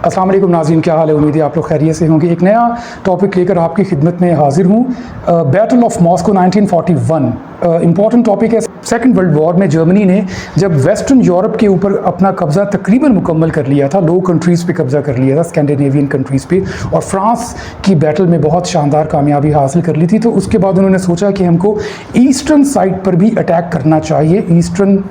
अस्सलाम वालेकुम नाज़रीन, क्या हाल है। उम्मीद है आप लोग खैरियत से होंगे। एक नया टॉपिक लेकर आपकी खिदमत में हाजिर हूँ। Battle of Moscow 1941 important topic है। सेकंड वर्ल्ड वॉर में जर्मनी ने जब वेस्टर्न यूरोप के ऊपर अपना कब्ज़ा तकरीबन मुकम्मल कर लिया था, लो कंट्रीज़ पे कब्ज़ा कर लिया था, स्कैंडिनेवियन कंट्रीज़ पे, और फ्रांस की बैटल में बहुत शानदार कामयाबी हासिल कर ली थी, तो उसके बाद उन्होंने सोचा कि हमको ईस्टर्न साइड पर भी अटैक करना चाहिए। ईस्टर्न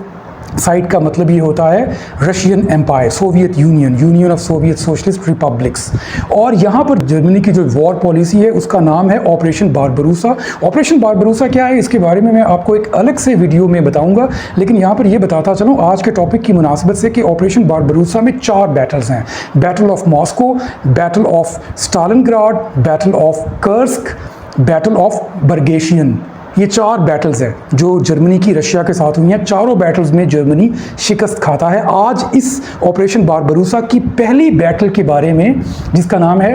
साइड का मतलब ये होता है Russian empire, Soviet Union, Union of Soviet Socialist Republics. और यहाँ पर जर्मनी की जो वॉर पॉलिसी है उसका नाम है ऑपरेशन बारबरूसा। ऑपरेशन बारबरूसा क्या है, इसके बारे में मैं आपको एक अलग से वीडियो में बताऊंगा, लेकिन यहाँ पर ये बताता चलूँ आज के टॉपिक की मुनासिबत से कि ऑपरेशन बारबरूसा में 4 बैटल्स हैं। Battle of Moscow, battle of Stalingrad, battle of Kursk, battle of Bagration. ये 4 बैटल्स हैं जो जर्मनी की रशिया के साथ हुई हैं। चारों बैटल्स में जर्मनी शिकस्त खाता है। आज इस ऑपरेशन बारबरूसा की पहली बैटल के बारे में, जिसका नाम है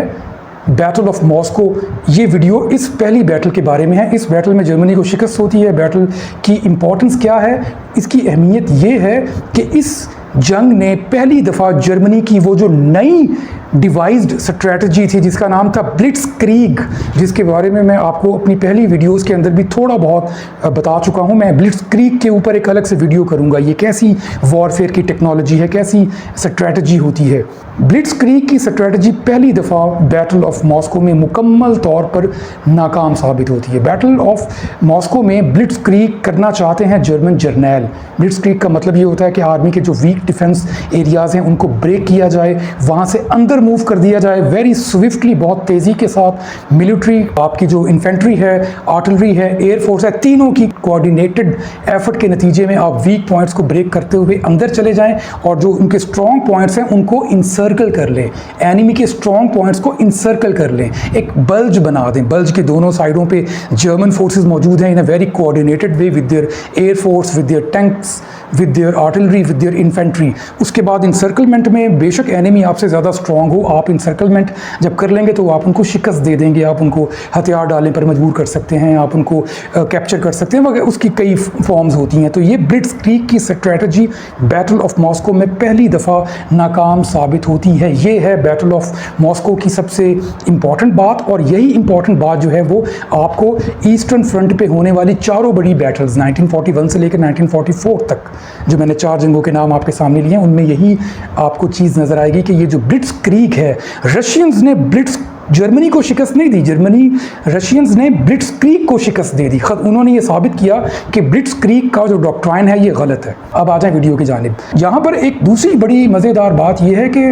बैटल ऑफ मॉस्को, ये वीडियो इस पहली बैटल के बारे में है। इस बैटल में जर्मनी को शिकस्त होती है। बैटल की इम्पोर्टेंस क्या है, इसकी अहमियत ये है कि इस जंग ने पहली दफ़ा जर्मनी की वो जो नई डिवाइज्ड स्ट्रेटजी थी जिसका नाम था ब्लिट्सक्रीग, जिसके बारे में मैं आपको अपनी पहली वीडियोस के अंदर भी थोड़ा बहुत बता चुका हूं। मैं ब्लिट्सक्रीग के ऊपर एक अलग से वीडियो करूंगा। ये कैसी वॉरफेयर की टेक्नोलॉजी है, कैसी स्ट्रेटजी होती है। ब्लिट्सक्रीग की स्ट्रेटजी पहली दफ़ा बैटल ऑफ मॉस्को में मुकम्मल तौर पर नाकाम साबित होती है। बैटल ऑफ मॉस्को में ब्लिट्सक्रीग करना चाहते हैं जर्मन जर्नैल। ब्लिट्सक्रीग का मतलब ये होता है कि आर्मी के जो वीक डिफेंस एरियाज़ हैं उनको ब्रेक किया जाए, वहाँ से अंदर मूव कर दिया जाए वेरी स्विफ्टली, बहुत तेज़ी के साथ। मिलिट्री, आपकी जो इन्फेंट्री है, आर्टिलरी है, एयरफोर्स है, तीनों की कोऑर्डिनेटेड एफर्ट के नतीजे में आप वीक पॉइंट्स को ब्रेक करते हुए अंदर चले जाएं और जो उनके स्ट्रॉन्ग पॉइंट्स हैं उनको इंसर्कल कर लें। एनिमी के स्ट्रॉन्ग पॉइंट्स को इंसर्कल कर लें, एक बल्ज बना दें। बल्ज के दोनों साइडों पे जर्मन फोर्सेस मौजूद हैं in a very coordinated way with their air force, with their tanks, with their artillery, with their infantry. उसके बाद इंसर्कलमेंट में बेशक एनिमी आपसे ज़्यादा स्ट्रॉन्ग हो, आप इंसर्कलमेंट जब कर लेंगे तो आप उनको शिकस्त दे देंगे, आप उनको हथियार डालने पर मजबूर कर सकते हैं, आप उनको कैप्चर कर सकते हैं वगैरह। उसकी कई फॉर्म्स होती हैं। तो ये ब्लिट्सक्रीग की स्ट्रेटजी बैटल ऑफ मॉस्को में पहली दफ़ा नाकाम साबित होती है। ये है बैटल ऑफ मॉस्को की सबसे इम्पॉर्टेंट बात, और यही इम्पॉर्टेंट बात जो है वो आपको ईस्टर्न फ्रंट पे होने वाली चारों बड़ी बैटल्स 1941 से लेकर 1944 तक, जो मैंने 4 जंगों के नाम आपके सामने लिए हैं, उनमें यही आपको चीज़ नज़र आएगी कि ये जो ब्लिट्सक्रीग है, रशियंस ने जर्मनी को शिकस्त नहीं दी, रशियंस ने ब्लिट्सक्रीग को शिकस्त दे दी। उन्होंने ये साबित किया कि ब्लिट्सक्रीग का जो डॉक्ट्राइन है ये गलत है। अब आ जाए वीडियो की जानिब। यहाँ पर एक दूसरी बड़ी मज़ेदार बात यह है कि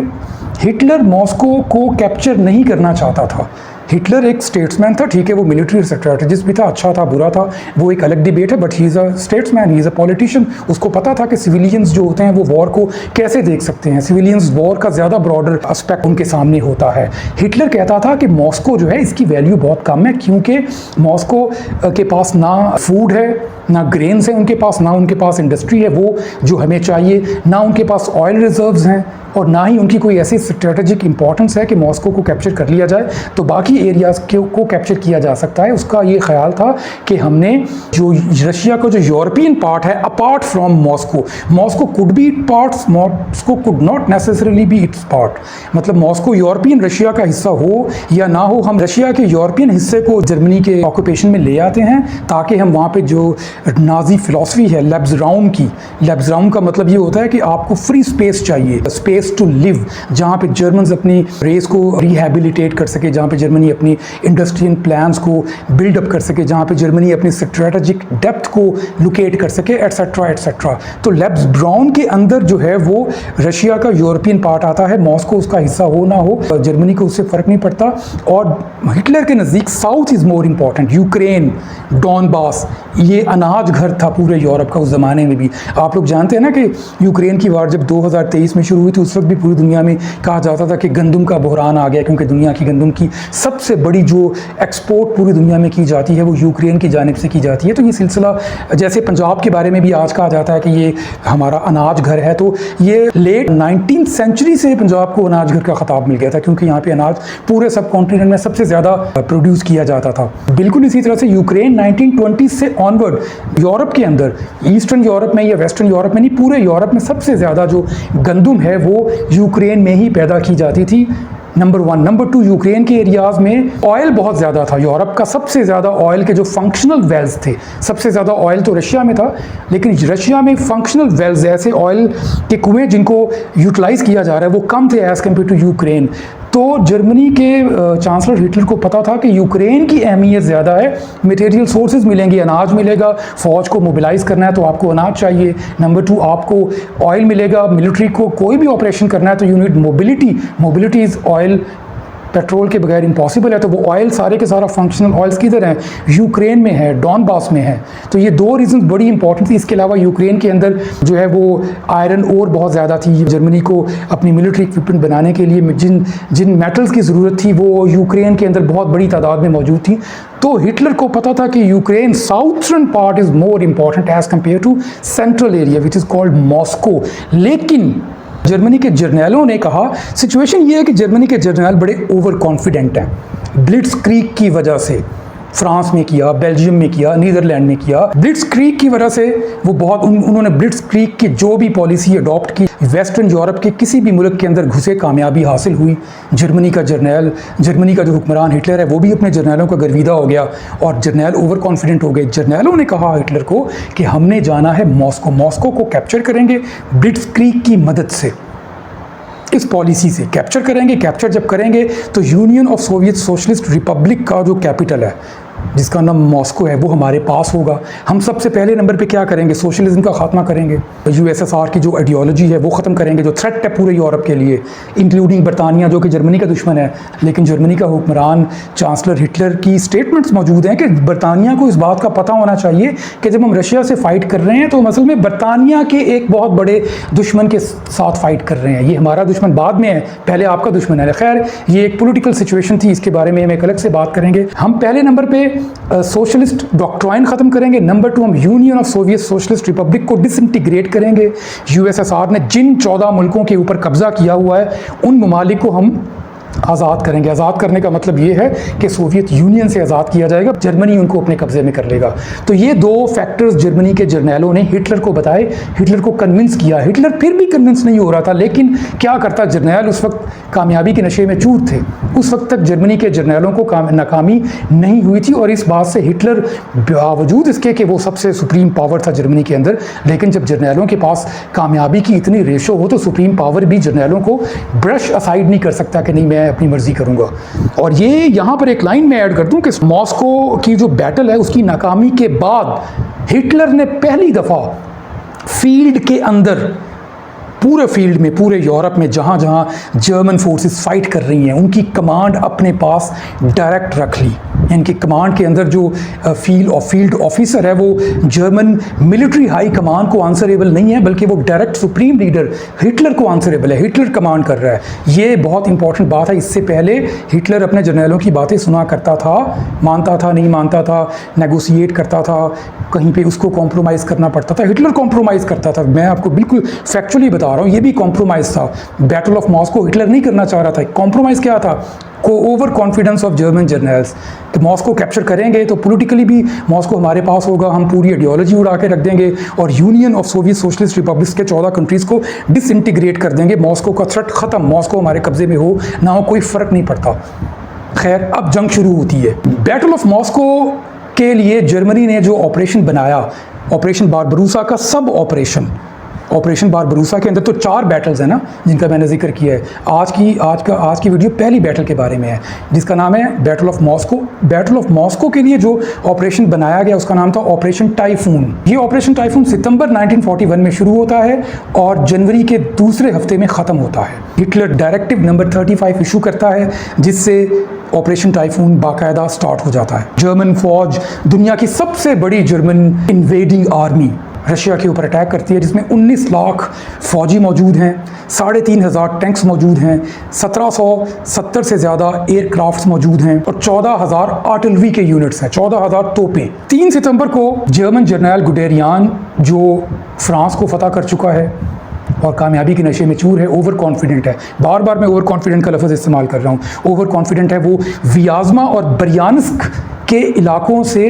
हिटलर मॉस्को को कैप्चर नहीं करना चाहता था। हिटलर एक स्टेट्समैन था, ठीक है, वो मिलिट्री स्ट्रेटजिस्ट भी था, अच्छा था बुरा था, वो एक अलग डिबेट है, but he is a statesman, he is a politician. उसको पता था कि सिविलियंस जो होते हैं वो वॉर को कैसे देख सकते हैं। सिविलियंस वॉर का ज़्यादा ब्रॉडर एस्पेक्ट उनके सामने होता है। हिटलर कहता था कि मॉस्को जो है इसकी वैल्यू बहुत कम है, क्योंकि मॉस्को के पास ना फूड है, ना ग्रेन्स हैं उनके पास, ना उनके पास इंडस्ट्री है वो जो हमें चाहिए, ना उनके पास ऑयल रिजर्व्स हैं, और ना ही उनकी कोई ऐसी स्ट्रेटेजिक इंपॉर्टेंस है कि मॉस्को को कैप्चर कर लिया जाए तो बाकी एरियाज़ को कैप्चर किया जा सकता है। उसका ये ख्याल था कि हमने जो रशिया का जो यूरोपियन पार्ट है, apart from Moscow, Moscow could be parts, Moscow could not necessarily be it's part. मतलब मॉस्को यूरोपियन रशिया का हिस्सा हो या ना हो, हम रशिया के यूरोपियन हिस्से को जर्मनी के ऑक्यूपेशन में ले आते हैं ताकि हम वहाँ पर जो नाजी फिलॉसफी है लेब्सराउम की, लेब्सराउम का मतलब ये होता है कि आपको फ्री स्पेस चाहिए, स्पेस टू लिव, जहाँ पे जर्मन्स अपनी रेस को रिहेबिलिटेट कर सके, जहाँ पे जर्मनी अपनी इंडस्ट्रियल प्लान्स को बिल्डअप कर सके, जहाँ पे जर्मनी अपनी स्ट्रेटेजिक डेप्थ को लोकेट कर सके, एटसेट्रा एटसेट्रा। तो लेब्सराउम के अंदर जो है वो रशिया का यूरोपियन पार्ट आता है। मॉस्को उसका हिस्सा हो ना हो, जर्मनी को उससे फ़र्क नहीं पड़ता। और हिटलर के नज़दीक south is more important. Ukraine, Donbas, ये अनाज घर था पूरे यूरोप का उस ज़माने में भी। आप लोग जानते हैं ना कि यूक्रेन की वार जब 2023 में शुरू हुई थी, उस वक्त भी पूरी दुनिया में कहा जाता था कि गंदम का बहरान आ गया, क्योंकि दुनिया की गंदम की सबसे बड़ी जो एक्सपोर्ट पूरी दुनिया में की जाती है वो यूक्रेन की जानिब से की जाती है। तो ये सिलसिला, जैसे पंजाब के बारे में भी आज कहा जाता है कि ये हमारा अनाज घर है, तो ये लेट 19th सेंचुरी से पंजाब को अनाज घर का खिताब मिल गया था, क्योंकि यहाँ पे अनाज पूरे सब कॉन्टिनेंट में सबसे ज़्यादा प्रोड्यूस किया जाता था। बिल्कुल इसी तरह से यूक्रेन 1920 से ऑनवर्ड यूरोप के अंदर, ईस्टर्न यूरोप में या वेस्टर्न यूरोप में नहीं, पूरे यूरोप में सबसे ज़्यादा जो गंदम है वो यूक्रेन में ही पैदा की जाती थी। नंबर 1। नंबर 2, यूक्रेन के एरियाज़ में ऑयल बहुत ज़्यादा था। यूरोप का सबसे ज़्यादा ऑयल के जो फंक्शनल वेल्स थे, सबसे ज़्यादा ऑयल तो रशिया में था, लेकिन रशिया में फंक्शनल वेल्स, ऐसे ऑयल के कुएँ जिनको यूटिलाइज़ किया जा रहा है, वो कम थे एज़ कम्पेयर टू यूक्रेन। तो जर्मनी के चांसलर हिटलर को पता था कि यूक्रेन की अहमियत ज़्यादा है, मटेरियल सोर्सेज मिलेंगे, अनाज मिलेगा, फ़ौज को मोबिलाइज़ करना है तो आपको अनाज चाहिए। नंबर 2, आपको ऑयल मिलेगा, मिलिट्री को कोई भी ऑपरेशन करना है तो you need mobility is oil, petrol के बगैर इम्पॉसिबल है। तो वो ऑयल सारे के सारा फंक्शनल ऑयल्स किधर हैं? यूक्रेन में है, डॉनबास में है। तो ये 2 रीज़न बड़ी इंपॉर्टेंट थी। इसके अलावा यूक्रेन के अंदर जो है वो आयरन ओर बहुत ज़्यादा थी। जर्मनी को अपनी मिलिट्री इक्विपमेंट बनाने के लिए जिन मेटल्स की ज़रूरत थी वो यूक्रेन के अंदर बहुत बड़ी तादाद में मौजूद थी। तो हिटलर को पता था कि Ukraine southern part is more important as compare to central area which is called Moscow. लेकिन जर्मनी के जर्नैलों ने कहा, सिचुएशन ये है कि जर्मनी के जर्नैल बड़े ओवर कॉन्फिडेंट हैं। ब्लिट्सक्रीग की वजह से फ्रांस में किया, बेल्जियम में किया, नीदरलैंड में किया। ब्लिट्सक्रीग की वजह से वो बहुत उन्होंने ब्लिट्सक्रीग की जो भी पॉलिसी अडॉप्ट की, वेस्टर्न यूरोप के किसी भी मुल्क के अंदर घुसे कामयाबी हासिल हुई। जर्मनी का जो हुक्मरान हिटलर है वो भी अपने जर्नैलों का गर्विदा हो गया और जर्नैल ओवर कॉन्फिडेंट हो गए। जर्नैलों ने कहा हिटलर को कि हमने जाना है मॉस्को को कैप्चर करेंगे ब्लिट्सक्रीग की मदद से, इस पॉलिसी से कैप्चर करेंगे। कैप्चर जब करेंगे तो union of Soviet socialist Republic का जो कैपिटल है, जिसका नाम मॉस्को है, वो हमारे पास होगा। हम सबसे पहले नंबर पे क्या करेंगे? सोशलिज्म का खात्मा करेंगे। यूएसएसआर की जो आइडियोलॉजी है वो ख़त्म करेंगे, जो थ्रेट है पूरे यूरोप के लिए, इंक्लूडिंग बरतानिया जो कि जर्मनी का दुश्मन है। लेकिन जर्मनी का हुक्मरान चांसलर हिटलर की स्टेटमेंट्स मौजूद हैं कि बरतानिया को इस बात का पता होना चाहिए कि जब हम रशिया से फ़ाइट कर रहे हैं तो असल में बरतानिया के एक बहुत बड़े दुश्मन के साथ फ़ाइट कर रहे हैं। ये हमारा दुश्मन बाद में है, पहले आपका दुश्मन है। खैर, ये एक पॉलिटिकल सिचुएशन थी, इसके बारे में हम एक अलग से बात करेंगे। हम पहले नंबर पे सोशलिस्ट डॉक्ट्राइन ख़त्म करेंगे। नंबर 2, हम union of Soviet socialist Republic को डिसइंटीग्रेट करेंगे। यूएसएसआर ने जिन 14 मुल्कों के ऊपर कब्जा किया हुआ है उन ममालिक को हम आज़ाद करेंगे। आज़ाद करने का मतलब ये है कि सोवियत यूनियन से आज़ाद किया जाएगा, जर्मनी उनको अपने कब्जे में कर लेगा। तो ये 2 फैक्टर्स जर्मनी के जर्नैलों ने हिटलर को बताए, हिटलर को कन्विंस किया। हिटलर फिर भी कन्विंस नहीं हो रहा था, लेकिन क्या करता, जर्नैल उस वक्त कामयाबी के नशे में चूर थे। उस वक्त तक जर्मनी के जर्नैलों को नाकामी नहीं हुई थी और इस बात से हिटलर, बावजूद इसके कि वो सबसे सुप्रीम पावर था जर्मनी के अंदर, लेकिन जब जर्नैलों के पास कामयाबी की इतनी रेशो हो तो सुप्रीम पावर भी जर्नैलों को ब्रश असाइड नहीं कर सकता कि नहीं मैं अपनी मर्जी करूंगा। और ये यहाँ पर एक लाइन में ऐड कर दूं कि मॉस्को की जो बैटल है उसकी नाकामी के बाद हिटलर ने पहली दफ़ा फील्ड के अंदर, पूरे फील्ड में, पूरे यूरोप में जहाँ जहाँ जर्मन फोर्सेस फाइट कर रही हैं, उनकी कमांड अपने पास डायरेक्ट रख ली। इनकी कमांड के अंदर जो फील्ड ऑफिसर है वो जर्मन मिलिट्री हाई कमांड को आंसरेबल नहीं है, बल्कि वो डायरेक्ट सुप्रीम लीडर हिटलर को आंसरेबल है। हिटलर कमांड कर रहा है। ये बहुत इंपॉर्टेंट बात है। इससे पहले हिटलर अपने जर्नैलों की बातें सुना करता था, मानता था, नहीं मानता था, नेगोशिएट करता था, कहीं पे उसको कॉम्प्रोमाइज़ करना पड़ता था। हिटलर कॉम्प्रोमाइज़ करता था। मैं आपको बिल्कुल फैक्चुअली बता रहा हूँ, ये भी कॉम्प्रोमाइज़ था। बैटल ऑफ मॉस्को हिटलर नहीं करना चाह रहा था। कॉम्प्रोमाइज़ क्या था? Over confidence of German journals कि मॉस्को कैप्चर करेंगे तो पॉलिटिकली भी मॉस्को हमारे पास होगा, हम पूरी आइडियोलॉजी उड़ा के रख देंगे और union of Soviet Socialist republics के 14 कंट्रीज़ को डिसइंटीग्रेट कर देंगे। मॉस्को का थ्रेट ख़त्म, मॉस्को हमारे कब्जे में हो ना हो कोई फ़र्क नहीं पड़ता। खैर, अब जंग शुरू होती है। बैटल ऑफ मॉस्को के लिए जर्मनी ने जो ऑपरेशन बनाया, ऑपरेशन बारबरूसा का सब ऑपरेशन बारबरूसा के अंदर तो 4 बैटल्स हैं ना जिनका मैंने जिक्र किया है। आज की वीडियो पहली बैटल के बारे में है जिसका नाम है battle of Moscow. Battle of Moscow के लिए जो ऑपरेशन बनाया गया उसका नाम था ऑपरेशन टाइफून। ये ऑपरेशन टाइफून सितंबर 1941 में शुरू होता है और जनवरी के दूसरे हफ्ते में ख़त्म होता है। हिटलर डायरेक्टिव नंबर 35 इशू करता है जिससे ऑपरेशन टाइफून बाकायदा स्टार्ट हो जाता है। जर्मन फौज, दुनिया की सबसे बड़ी जर्मन इन्वेडिंग आर्मी रशिया के ऊपर अटैक करती है, जिसमें 19 लाख फ़ौजी मौजूद हैं, 3,500 टैंक्स मौजूद हैं, 1770 से ज़्यादा एयरक्राफ्ट्स मौजूद हैं और 14,000 आर्टिलरी के यूनिट्स हैं, 14,000 तोपें। 3 सितंबर को जर्मन जनरल गुडेरियान, जो फ्रांस को फतह कर चुका है और कामयाबी के नशे में चूर है, ओवर कॉन्फिडेंट है, बार बार मैं ओवर कॉन्फिडेंट का लफ्ज़ इस्तेमाल कर रहा हूँ, ओवर कॉन्फिडेंट है, वो वियाज़मा और ब्रियान्स्क के इलाकों से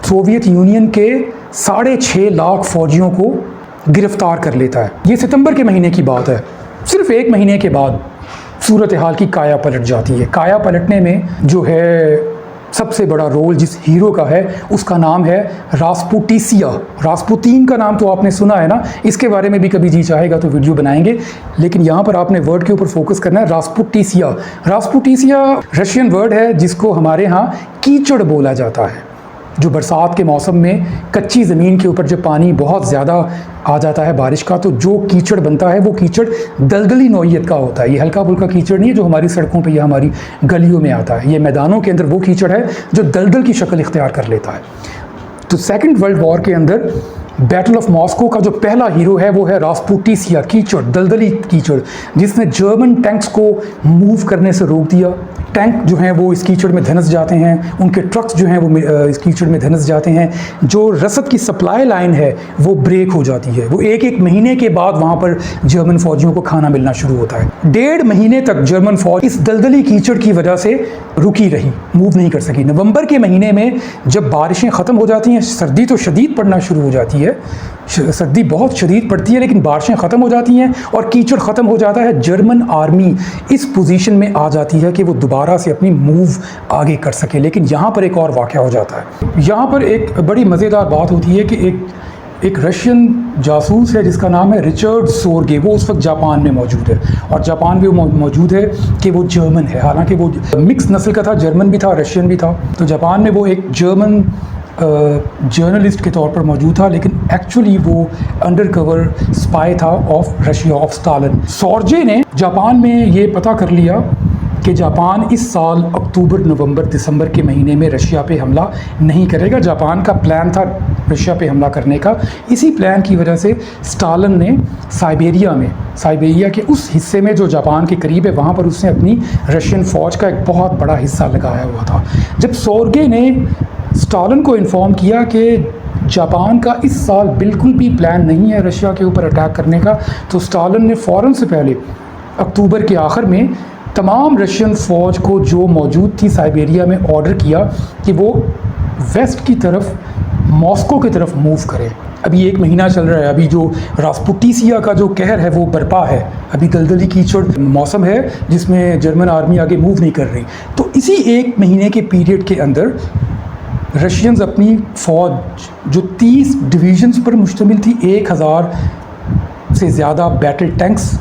सोवियत यूनियन के 6.5 लाख फ़ौजियों को गिरफ्तार कर लेता है। ये सितंबर के महीने की बात है। सिर्फ एक महीने के बाद सूरत हाल की काया पलट जाती है। काया पलटने में जो है सबसे बड़ा रोल जिस हीरो का है उसका नाम है रास्पुटिसिया। रास्पुतीन का नाम तो आपने सुना है ना, इसके बारे में भी कभी जी चाहेगा तो वीडियो बनाएंगे, लेकिन यहाँ पर आपने वर्ड के ऊपर फोकस करना है, रास्पुटिसिया। रास्पुटिसिया रशियन वर्ड है जिसको हमारे यहाँ कीचड़ बोला जाता है। जो बरसात के मौसम में कच्ची ज़मीन के ऊपर जब पानी बहुत ज़्यादा आ जाता है बारिश का, तो जो कीचड़ बनता है वो कीचड़ दलदली नौइयत का होता है। ये हल्का फुल्का कीचड़ नहीं है जो हमारी सड़कों पे या हमारी गलियों में आता है। ये मैदानों के अंदर वो कीचड़ है जो दलदल की शक्ल इख्तियार कर लेता है। तो सेकेंड वर्ल्ड वॉर के अंदर बैटल ऑफ मॉस्को का जो पहला हीरो है वो है रास्पुटिसिया, कीचड़, दलदली कीचड़, जिसने जर्मन टैंक्स को मूव करने से रोक दिया। टैंक जो हैं वो इस कीचड़ में धंस जाते हैं, उनके ट्रक्स जो हैं वो इस कीचड़ में धंस जाते हैं। जो रसद की सप्लाई लाइन है वो ब्रेक हो जाती है। वो एक महीने के बाद वहाँ पर जर्मन फौजियों को खाना मिलना शुरू होता है। 1.5 महीने तक जर्मन फौज इस दलदली कीचड़ की वजह से रुकी रही, मूव नहीं कर सकी। नवंबर के महीने में जब बारिशें ख़त्म हो जाती हैं, सर्दी तो शदीद पड़ना शुरू हो जाती है, सर्दी बहुत शदीद पड़ती है, लेकिन बारिशें ख़त्म हो जाती हैं और कीचड़ ख़त्म हो जाता है। जर्मन आर्मी इस पोजीशन में आ जाती है कि वो दोबारा से अपनी मूव आगे कर सके। लेकिन यहाँ पर एक और वाक़या हो जाता है। यहाँ पर एक बड़ी मज़ेदार बात होती है कि एक रशियन जासूस है जिसका नाम है रिचर्ड सोर्गे। वो उस वक्त जापान में मौजूद है और जापान में वो मौजूद है कि वो जर्मन है, हालांकि वो मिक्स नस्ल का था, जर्मन भी था, रशियन भी था। तो जापान में वो एक जर्मन जर्नलिस्ट के तौर पर मौजूद था, लेकिन एक्चुअली वो अंडर कवर स्पाई था ऑफ रशिया, ऑफ स्टालिन। सोर्जे ने जापान में ये पता कर लिया कि जापान इस साल अक्टूबर, नवंबर, दिसंबर के महीने में रशिया पे हमला नहीं करेगा। जापान का प्लान था रशिया पे हमला करने का। इसी प्लान की वजह से स्टालिन ने साइबेरिया के उस हिस्से में जो जापान के करीब है, वहाँ पर उसने अपनी रशियन फ़ौज का एक बहुत बड़ा हिस्सा लगाया हुआ था। जब सोर्गे ने स्टालिन को इन्फॉर्म किया कि जापान का इस साल बिल्कुल भी प्लान नहीं है रशिया के ऊपर अटैक करने का, तो स्टालिन ने फ़ौरन से पहले अक्टूबर के आखिर में तमाम रशियन फ़ौज को जो मौजूद थी साइबेरिया में ऑर्डर किया कि वो वेस्ट की तरफ, मॉस्को की तरफ मूव करें। अभी 1 महीना चल रहा है, अभी जो रास्पुटिसिया का जो कहर है वो बरपा है, अभी दलदली कीचड़ मौसम है जिसमें जर्मन आर्मी आगे मूव नहीं कर रही। तो इसी 1 महीने के पीरियड के अंदर रशियंस अपनी फ़ौज जो 30 डिवीज़न्स पर मुश्तमिल थी, 1000 से ज़्यादा बैटल टैंक्स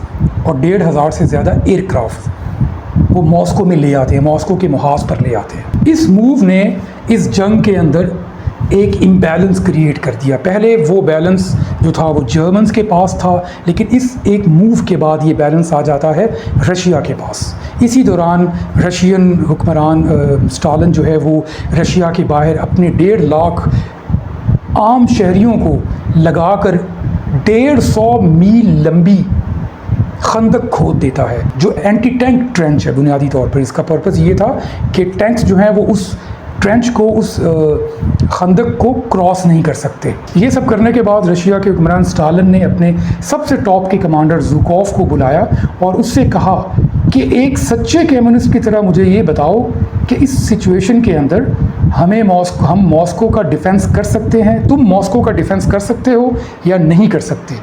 और 1500 से ज़्यादा एयरक्राफ्ट वो मॉस्को में ले आते हैं, मॉस्को के मुहाज पर ले आते हैं। इस मूव ने इस जंग के अंदर एक इम्बैलेंस क्रिएट कर दिया। पहले वो बैलेंस जो था वो जर्मन्स के पास था, लेकिन इस एक मूव के बाद ये बैलेंस आ जाता है रशिया के पास। इसी दौरान रशियन हुक्मरान स्टालिन जो है वो रशिया के बाहर अपने 1.5 लाख आम शहरियों को लगाकर 150 मील लंबी खंदक खोद देता है, जो एंटी टैंक ट्रेंच है बुनियादी तौर पर। इसका पर्पज़ ये था कि टैंक्स जो हैं वो उस ट्रेंच को, उस खंदक को क्रॉस नहीं कर सकते। ये सब करने के बाद रशिया के हुक्मरान स्टालिन ने अपने सबसे टॉप के कमांडर ज़ुकोव को बुलाया और उससे कहा कि एक सच्चे कम्युनिस्ट की तरह मुझे ये बताओ कि इस सिचुएशन के अंदर हम मॉस्को का डिफेंस कर सकते हैं, तुम मॉस्को का डिफेंस कर सकते हो या नहीं कर सकते।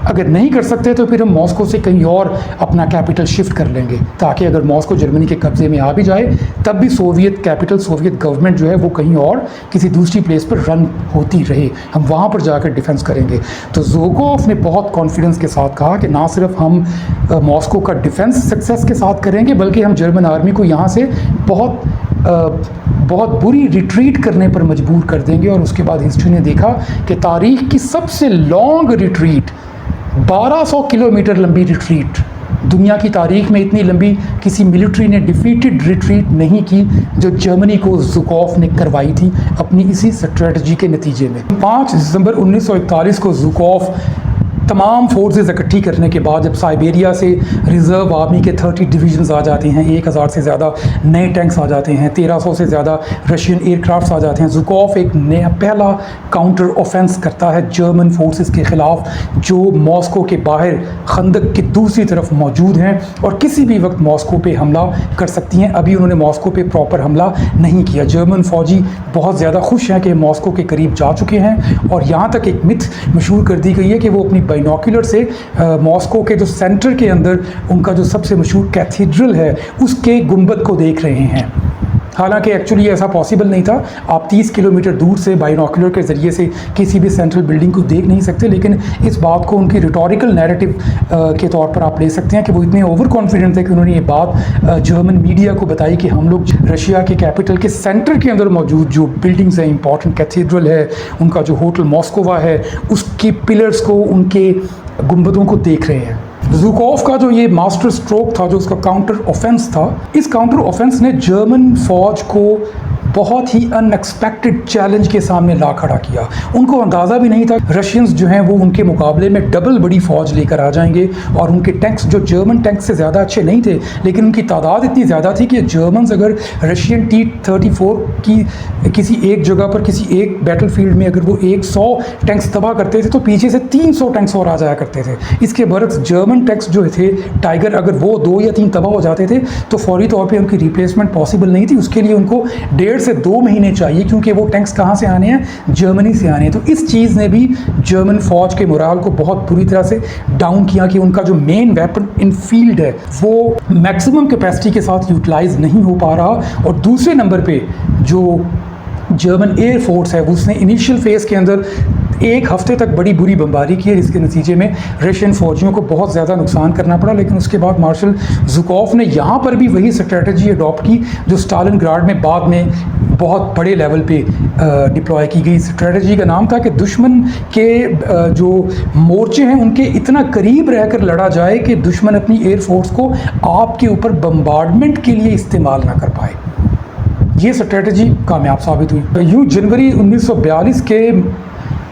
अगर नहीं कर सकते तो फिर हम मॉस्को से कहीं और अपना कैपिटल शिफ्ट कर लेंगे, ताकि अगर मॉस्को जर्मनी के कब्ज़े में आ भी जाए तब भी सोवियत कैपिटल, सोवियत गवर्नमेंट जो है वो कहीं और किसी दूसरी प्लेस पर रन होती रहे, हम वहाँ पर जाकर डिफेंस करेंगे। तो ज़ुकोव ने बहुत कॉन्फिडेंस के साथ कहा कि ना सिर्फ हम मॉस्को का डिफेंस सक्सेस के साथ करेंगे, बल्कि हम जर्मन आर्मी को यहाँ से बहुत बुरी रिट्रीट करने पर मजबूर कर देंगे। और उसके बाद हिस्ट्री ने देखा कि तारीख़ की सबसे लॉन्ग रिट्रीट, 1200 किलोमीटर लंबी रिट्रीट दुनिया की तारीख में इतनी लंबी किसी मिलिट्री ने डिफीटेड रिट्रीट नहीं की जो जर्मनी को ज़ुकॉफ ने करवाई थी अपनी इसी स्ट्रेटजी के नतीजे में। 5 दिसंबर 1941 को ज़ुकॉफ तमाम फोर्सेस इकट्ठी करने के बाद जब साइबेरिया से रिज़र्व आर्मी के 30 डिवीजन्स आ जाते हैं, 1000 से ज़्यादा नए टैंक्स आ जाते हैं, 1300 से ज़्यादा रशियन एयरक्राफ्ट आ जाते हैं, ज़ुकॉफ एक नया पहला काउंटर ऑफेंस करता है जर्मन फोर्सेस के ख़िलाफ़ जो मॉस्को के बाहर खंदक की दूसरी तरफ मौजूद हैं और किसी भी वक्त मॉस्को पे हमला कर सकती हैं। अभी उन्होंने मॉस्को पे प्रॉपर हमला नहीं किया। जर्मन फ़ौजी बहुत ज़्यादा खुश हैं कि मॉस्को के करीब जा चुके हैं और यहाँ तक एक मिथ मशहूर कर दी गई है कि वो अपनी बाइनोक्यूलर से मॉस्को के जो सेंटर के अंदर उनका जो सबसे मशहूर कैथीड्रल है उसके गुंबद को देख रहे हैं। हालांकि एक्चुअली ऐसा पॉसिबल नहीं था। आप 30 किलोमीटर दूर से बाइनोक्यूलर के ज़रिए से किसी भी सेंट्रल बिल्डिंग को देख नहीं सकते, लेकिन इस बात को उनकी रिटोरिकल नैरेटिव के तौर पर आप ले सकते हैं कि वो इतने ओवर कॉन्फिडेंट थे कि उन्होंने ये बात जर्मन मीडिया को बताई कि हम लोग रशिया के कैपिटल के सेंटर के अंदर मौजूद जो बिल्डिंग्स हैं, इंपॉर्टेंट कैथीड्रल है, उनका जो होटल मॉस्कोवा है, उसके पिलर्स को, उनके गुंबदों को देख रहे हैं। ज़ुकॉफ का जो ये मास्टर स्ट्रोक था, जो उसका काउंटर ऑफेंस था, इस काउंटर ऑफेंस ने जर्मन फौज को बहुत ही अनएक्सपेक्टेड चैलेंज के सामने ला खड़ा किया। उनको अंदाज़ा भी नहीं था रशियंस जो हैं वो उनके मुकाबले में डबल बड़ी फ़ौज लेकर आ जाएंगे और उनके टैंक्स जो जर्मन टैंक्स से ज़्यादा अच्छे नहीं थे, लेकिन उनकी तादाद इतनी ज़्यादा थी कि जर्मन्स अगर रशियन T-34 की किसी एक जगह पर किसी एक बैटलफील्ड में अगर वो 100 टैंक्स तबाह करते थे तो पीछे से 300 टैंक्स और आ जाया करते थे। इसके बरक्स जर्मन टैंक्स जो थे टाइगर, अगर वो 2 या 3 तबाह हो जाते थे तो फौरी तौर पर उनकी रिप्लेसमेंट पॉसिबल नहीं थी। उसके लिए उनको 1.5 से 2 महीने चाहिए, क्योंकि वो टैंक्स कहाँ से आने हैं? जर्मनी से आने हैं। तो इस चीज़ ने भी जर्मन फौज के मोराल को बहुत बुरी तरह से डाउन किया कि उनका जो मेन वेपन इन फील्ड है वो मैक्सिमम कैपेसिटी के साथ यूटिलाइज नहीं हो पा रहा। और दूसरे नंबर पे जो जर्मन एयर फोर्स है उसने इनिशियल फेज़ के अंदर 1 हफ्ते तक बड़ी बुरी बमबारी की है, जिसके नतीजे में रशियन फौजियों को बहुत ज़्यादा नुकसान करना पड़ा। लेकिन उसके बाद मार्शल ज़ुकॉफ ने यहाँ पर भी वही स्ट्रेटजी अडॉप्ट की जो स्टालिनग्राड में बाद में बहुत बड़े लेवल पे डिप्लॉय की गई। स्ट्रेटजी का नाम था कि दुश्मन के जो मोर्चे हैं उनके इतना करीब रहकर लड़ा जाए कि दुश्मन अपनी एयरफोर्स को आपके ऊपर बम्बार्डमेंट के लिए इस्तेमाल ना कर पाए। ये स्ट्रेटजी कामयाब साबित हुई। यूँ जनवरी 1942 के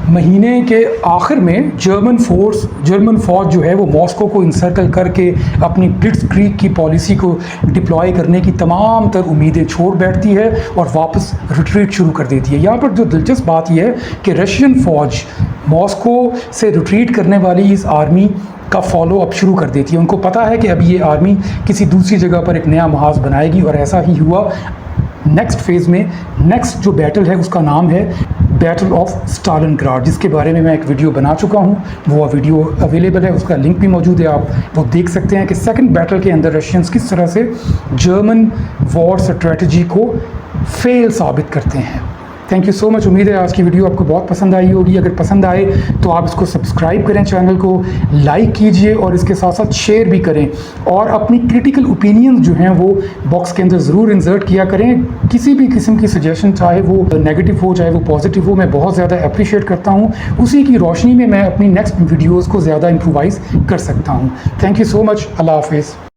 महीने के आखिर में जर्मन फौज जो है वो मॉस्को को इंसर्कल करके अपनी ब्लिट्ज़क्रीग की पॉलिसी को डिप्लॉय करने की तमाम तर उम्मीदें छोड़ बैठती है और वापस रिट्रीट शुरू कर देती है। यहाँ पर जो दिलचस्प बात यह है कि रशियन फ़ौज मॉस्को से रिट्रीट करने वाली इस आर्मी का फॉलो अप शुरू कर देती है। उनको पता है कि अभी ये आर्मी किसी दूसरी जगह पर एक नया महाज बनाएगी और ऐसा ही हुआ। नेक्स्ट फेज़ में नेक्स्ट जो बैटल है उसका नाम है बैटल ऑफ स्टालिनग्राड, जिसके बारे में मैं एक वीडियो बना चुका हूँ। वो वीडियो अवेलेबल है, उसका लिंक भी मौजूद है, आप वो देख सकते हैं कि सेकंड बैटल के अंदर रशियंस किस तरह से जर्मन वॉर स्ट्रेटजी को फेल साबित करते हैं। Thank you so much. उम्मीद है आज की वीडियो आपको बहुत पसंद आई होगी। अगर पसंद आए तो आप इसको सब्सक्राइब करें, चैनल को लाइक कीजिए और इसके साथ साथ शेयर भी करें और अपनी क्रिटिकल ओपिनियन जो हैं वो बॉक्स के अंदर ज़रूर इंसर्ट किया करें। किसी भी किस्म की सजेशन, चाहे वो नेगेटिव हो चाहे वो पॉजिटिव हो, मैं बहुत ज़्यादा अप्रिशिएट करता हूँ। उसी की रोशनी में मैं अपनी नेक्स्ट वीडियोज़ को ज़्यादा इम्प्रोवाइज़ कर सकता हूँ। Thank you so much. Allah हाफिज़।